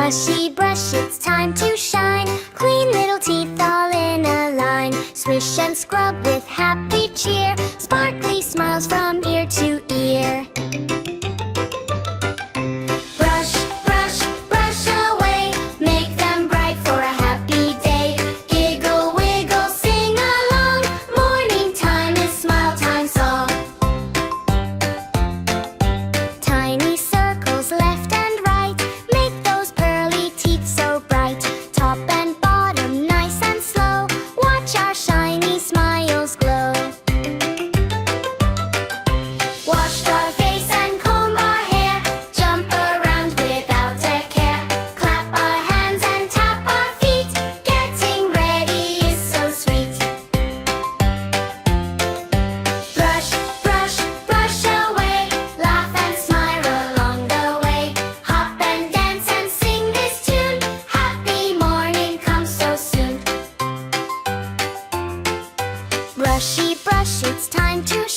Brushy brush, it's time to shine. Clean little teeth all in a line. Swish and scrub with happy cheer. Sparkly smiles from ear to ear. Brush, brush, brush away. Make them bright for a happy day. Giggle, wiggle, sing along. Morning time is smile time song. Tiny circles left and right. Make those pearly teeth so bright. Top and bottom nice and slow. Watch our shiny smiles glow. Washed our face and comb our hair. Jump around without a care. Clap our hands and tap our feet. Getting ready is so sweet. Brush, brush, brush away. Laugh and smile along the way. Hop and dance and sing this tune. Happy morning comes so soon. Brushy brush, it's time to